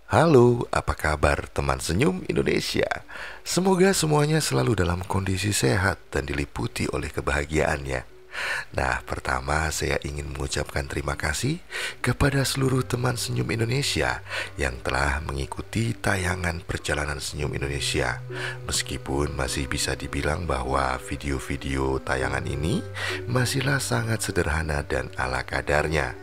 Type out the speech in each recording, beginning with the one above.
Halo, apa kabar teman senyum Indonesia? Semoga semuanya selalu dalam kondisi sehat dan diliputi oleh kebahagiaannya. Nah, pertama saya ingin mengucapkan terima kasih kepada seluruh teman senyum Indonesia yang telah mengikuti tayangan perjalanan senyum Indonesia. Meskipun masih bisa dibilang bahwa video-video tayangan ini masihlah sangat sederhana dan ala kadarnya.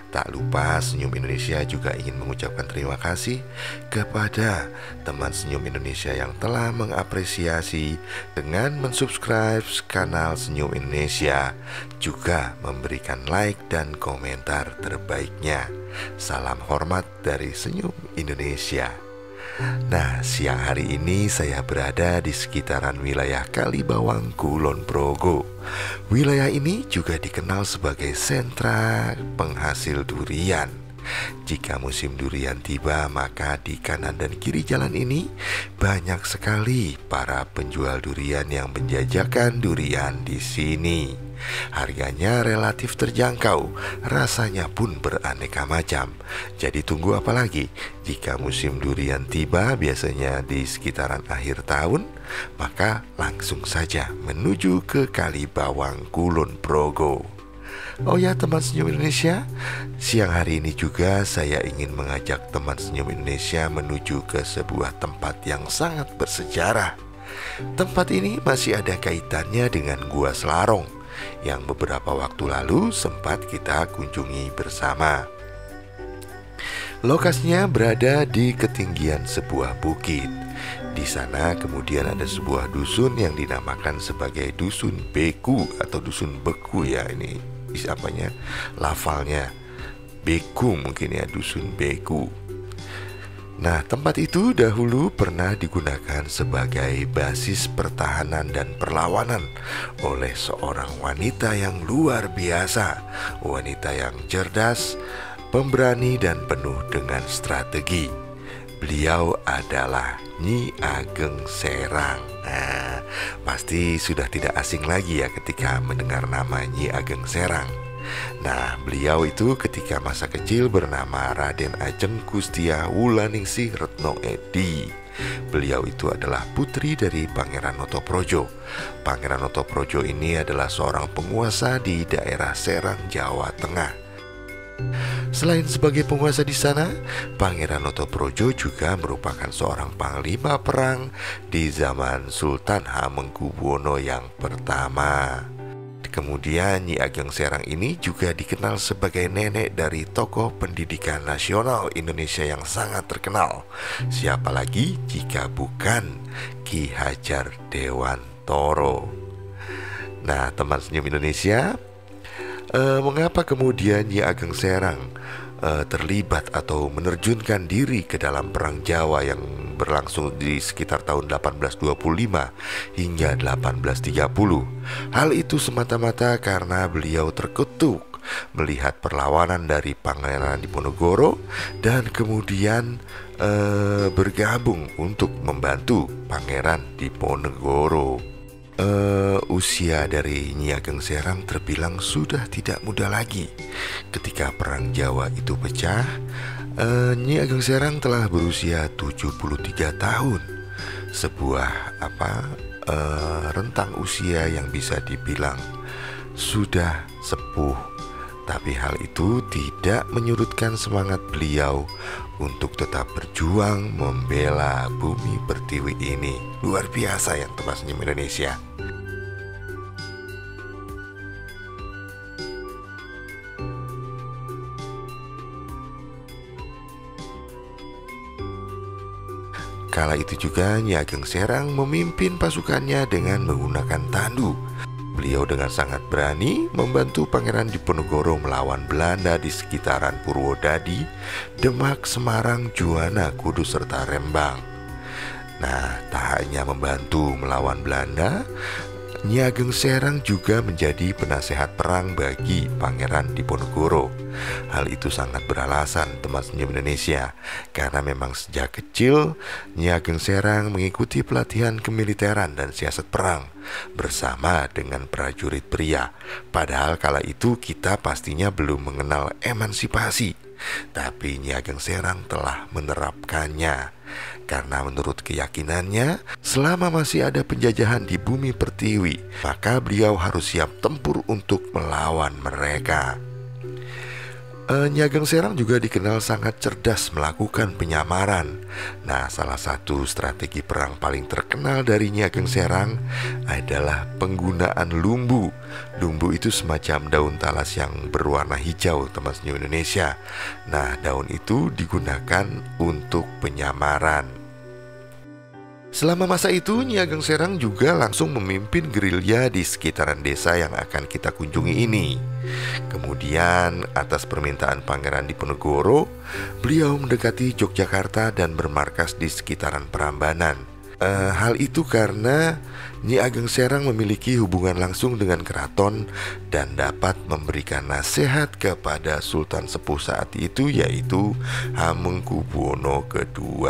Tak lupa Senyum Indonesia juga ingin mengucapkan terima kasih kepada teman Senyum Indonesia yang telah mengapresiasi dengan mensubscribe kanal Senyum Indonesia, juga memberikan like dan komentar terbaiknya. Salam hormat dari Senyum Indonesia. Nah, siang hari ini saya berada di sekitaran wilayah Kalibawang, Kulon Progo. Wilayah ini juga dikenal sebagai sentra penghasil durian. Jika musim durian tiba, maka di kanan dan kiri jalan ini banyak sekali para penjual durian yang menjajakan durian di sini. Harganya relatif terjangkau, rasanya pun beraneka macam. Jadi tunggu apa lagi? Jika musim durian tiba, biasanya di sekitaran akhir tahun, maka langsung saja menuju ke Kalibawang, Kulon Progo. Oh ya teman senyum Indonesia, siang hari ini juga saya ingin mengajak teman senyum Indonesia menuju ke sebuah tempat yang sangat bersejarah. Tempat ini masih ada kaitannya dengan Gua Selarong yang beberapa waktu lalu sempat kita kunjungi bersama. Lokasinya berada di ketinggian sebuah bukit. Di sana kemudian ada sebuah dusun yang dinamakan sebagai Dusun Beku atau Dusun Beku ya, ini apanya, lafalnya Beku mungkin ya, Dusun Beku. Nah, tempat itu dahulu pernah digunakan sebagai basis pertahanan dan perlawanan oleh seorang wanita yang luar biasa, wanita yang cerdas, pemberani dan penuh dengan strategi. Beliau adalah Nyi Ageng Serang. Nah, pasti sudah tidak asing lagi ya ketika mendengar nama Nyi Ageng Serang. Nah, beliau itu ketika masa kecil bernama Raden Ajeng Kustia Wulandingsi Retno Edi. Beliau itu adalah putri dari Pangeran Notoprojo. Pangeran Notoprojo ini adalah seorang penguasa di daerah Serang, Jawa Tengah. Selain sebagai penguasa di sana, Pangeran Notoprojo juga merupakan seorang panglima perang di zaman Sultan Hamengkubuwono yang pertama. Kemudian Nyi Ageng Serang ini juga dikenal sebagai nenek dari tokoh pendidikan nasional Indonesia yang sangat terkenal. Siapa lagi jika bukan Ki Hajar Dewantoro. Nah, teman senyum Indonesia, mengapa kemudian Nyi Ageng Serang terlibat atau menerjunkan diri ke dalam Perang Jawa yang berlangsung di sekitar tahun 1825 hingga 1830. Hal itu semata-mata karena beliau terkutuk melihat perlawanan dari Pangeran Diponegoro dan kemudian bergabung untuk membantu Pangeran Diponegoro. Usia dari Nyi Ageng Serang terbilang sudah tidak muda lagi. Ketika Perang Jawa itu pecah, Nyi Ageng Serang telah berusia 73 tahun. Sebuah rentang usia yang bisa dibilang sudah sepuh. Tapi hal itu tidak menyurutkan semangat beliau untuk tetap berjuang membela bumi pertiwi ini. Luar biasa yang teman senyum Indonesia. Kala itu juga Nyi Ageng Serang memimpin pasukannya dengan menggunakan tandu. Beliau dengan sangat berani membantu Pangeran Diponegoro melawan Belanda di sekitaran Purwodadi, Demak, Semarang, Juwana, Kudus, serta Rembang. Nah, tak hanya membantu melawan Belanda, Nyi Ageng Serang juga menjadi penasehat perang bagi Pangeran Diponegoro. Hal itu sangat beralasan teman senyum Indonesia, karena memang sejak kecil Nyi Ageng Serang mengikuti pelatihan kemiliteran dan siasat perang bersama dengan prajurit pria. Padahal kala itu kita pastinya belum mengenal emansipasi. Tapi Nyi Ageng Serang telah menerapkannya. Karena menurut keyakinannya, selama masih ada penjajahan di bumi pertiwi, maka beliau harus siap tempur untuk melawan mereka. Nyi Ageng Serang juga dikenal sangat cerdas melakukan penyamaran. Nah, salah satu strategi perang paling terkenal dari Nyi Ageng Serang adalah penggunaan lumbu. Lumbu itu semacam daun talas yang berwarna hijau, teman senyum Indonesia. Nah, daun itu digunakan untuk penyamaran. Selama masa itu, Nyi Ageng Serang juga langsung memimpin gerilya di sekitaran desa yang akan kita kunjungi ini. Kemudian, atas permintaan Pangeran Diponegoro, beliau mendekati Yogyakarta dan bermarkas di sekitaran Prambanan. Hal itu karena Nyi Ageng Serang memiliki hubungan langsung dengan keraton dan dapat memberikan nasihat kepada Sultan Sepuh saat itu, yaitu Hamengkubuwono II.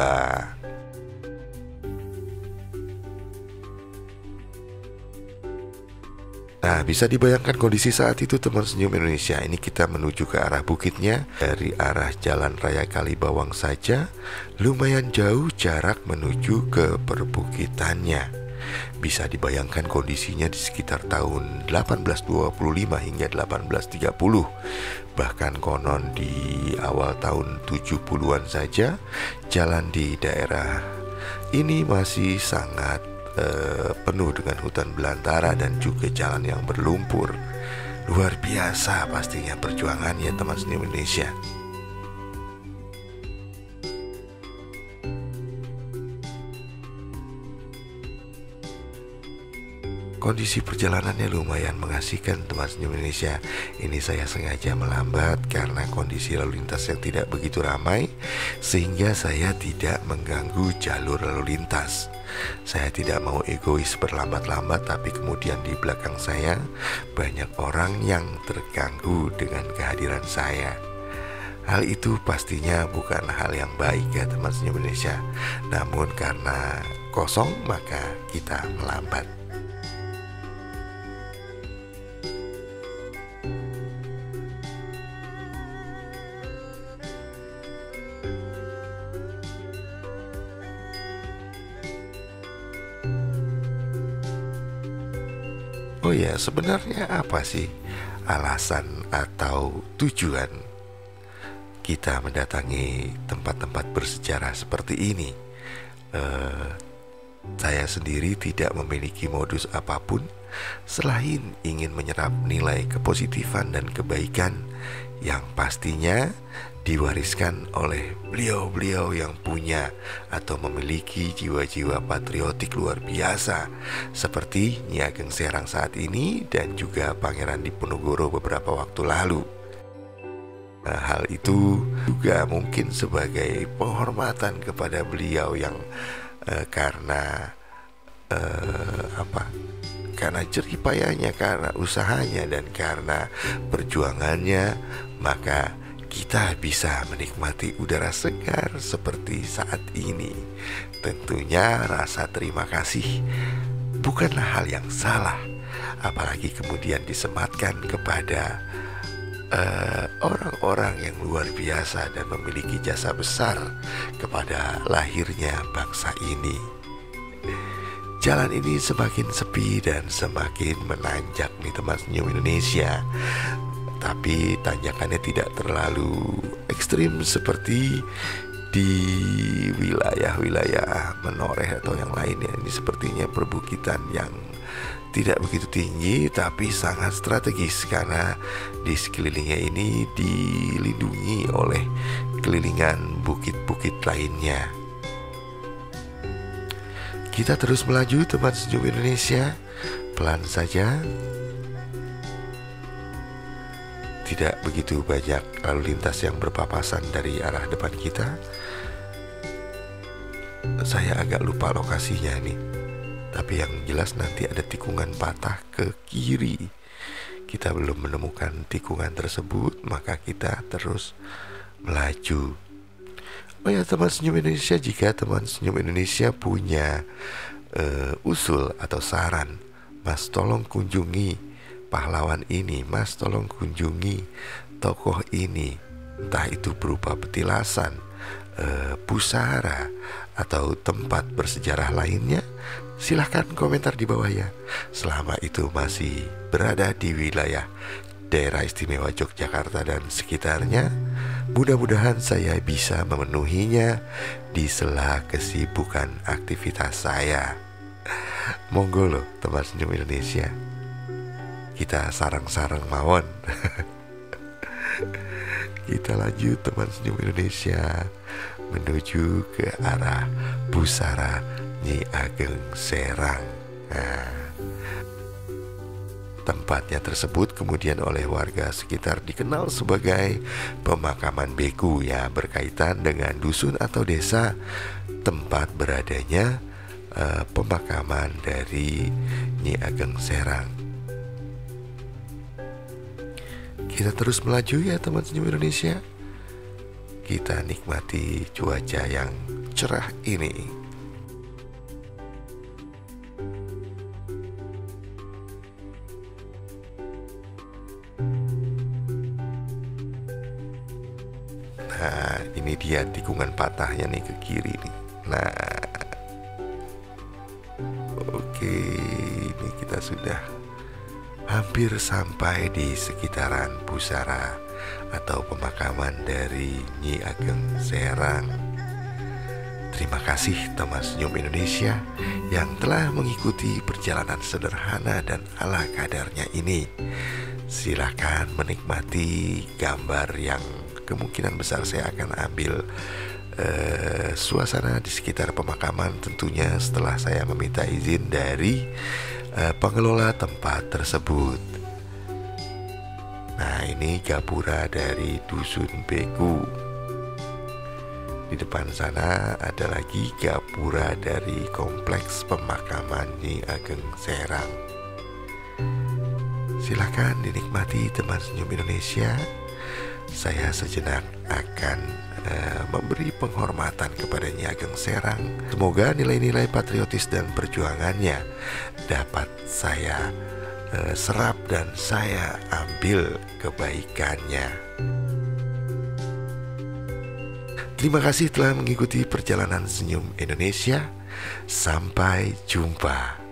Nah, bisa dibayangkan kondisi saat itu, teman senyum Indonesia. Ini kita menuju ke arah bukitnya. Dari arah Jalan Raya Kalibawang saja lumayan jauh jarak menuju ke perbukitannya. Bisa dibayangkan kondisinya di sekitar tahun 1825 hingga 1830. Bahkan konon di awal tahun 70-an saja jalan di daerah ini masih sangat penuh dengan hutan belantara dan juga jalan yang berlumpur. Luar biasa pastinya perjuangannya, teman senyum Indonesia. Kondisi perjalanannya lumayan mengasihkan, teman senyum Indonesia. Ini saya sengaja melambat karena kondisi lalu lintas yang tidak begitu ramai, sehingga saya tidak mengganggu jalur lalu lintas. Saya tidak mau egois berlambat-lambat, tapi kemudian di belakang saya banyak orang yang terganggu dengan kehadiran saya. Hal itu pastinya bukan hal yang baik ya, teman senyum Indonesia. Namun karena kosong maka kita melambat. Oh ya, sebenarnya apa sih alasan atau tujuan kita mendatangi tempat-tempat bersejarah seperti ini? Saya sendiri tidak memiliki modus apapun selain ingin menyerap nilai kepositifan dan kebaikan yang pastinya diwariskan oleh beliau-beliau yang punya atau memiliki jiwa-jiwa patriotik luar biasa, seperti Nyi Ageng Serang saat ini dan juga Pangeran Diponegoro beberapa waktu lalu. Nah, hal itu juga mungkin sebagai penghormatan kepada beliau yang karena karena jerih payahnya, karena usahanya, dan karena perjuangannya, maka kita bisa menikmati udara segar seperti saat ini. Tentunya rasa terima kasih bukanlah hal yang salah, apalagi kemudian disematkan kepada orang-orang yang luar biasa dan memiliki jasa besar kepada lahirnya bangsa ini. Jalan ini semakin sepi dan semakin menanjak nih, teman senyum Indonesia. Tapi tanjakannya tidak terlalu ekstrim seperti di wilayah-wilayah Menoreh atau yang lainnya. Ini sepertinya perbukitan yang tidak begitu tinggi tapi sangat strategis karena di sekelilingnya ini dilindungi oleh kelilingan bukit-bukit lainnya. Kita terus melaju, teman senyum Indonesia, pelan saja. Tidak begitu banyak lalu lintas yang berpapasan dari arah depan kita. Saya agak lupa lokasinya nih, tapi yang jelas nanti ada tikungan patah ke kiri. Kita belum menemukan tikungan tersebut, maka kita terus melaju. Oh ya, teman senyum Indonesia, jika teman senyum Indonesia punya usul atau saran, Mas tolong kunjungi pahlawan ini, Mas tolong kunjungi tokoh ini, entah itu berupa petilasan, pusara, atau tempat bersejarah lainnya, silahkan komentar di bawah ya. Selama itu masih berada di wilayah Daerah Istimewa Yogyakarta dan sekitarnya, mudah-mudahan saya bisa memenuhinya di sela kesibukan aktivitas saya. Monggo loh teman senyum Indonesia, kita sarang-sarang mawon. Kita lanjut teman senyum Indonesia menuju ke arah Pusara Nyi Ageng Serang. Nah, tempatnya tersebut kemudian oleh warga sekitar dikenal sebagai pemakaman beku ya, berkaitan dengan dusun atau desa tempat beradanya pemakaman dari Nyi Ageng Serang. Kita terus melaju ya teman senyum Indonesia. Kita nikmati cuaca yang cerah ini. Nah, ini dia tikungan patahnya nih ke kiri nih. Nah, oke, ini kita sudah hampir sampai di sekitaran pusara atau pemakaman dari Nyi Ageng Serang. Terima kasih teman senyum Indonesia yang telah mengikuti perjalanan sederhana dan ala kadarnya ini. Silakan menikmati gambar yang kemungkinan besar saya akan ambil suasana di sekitar pemakaman, tentunya setelah saya meminta izin dari pengelola tempat tersebut. Nah, ini gapura dari Dusun Beku. Di depan sana ada lagi gapura dari kompleks pemakaman Nyi Ageng Serang. Silakan dinikmati teman senyum Indonesia. Saya sejenak akan memberi penghormatan kepada Nyi Ageng Serang. Semoga nilai-nilai patriotis dan perjuangannya dapat saya serap dan saya ambil kebaikannya. Terima kasih telah mengikuti perjalanan senyum Indonesia. Sampai jumpa.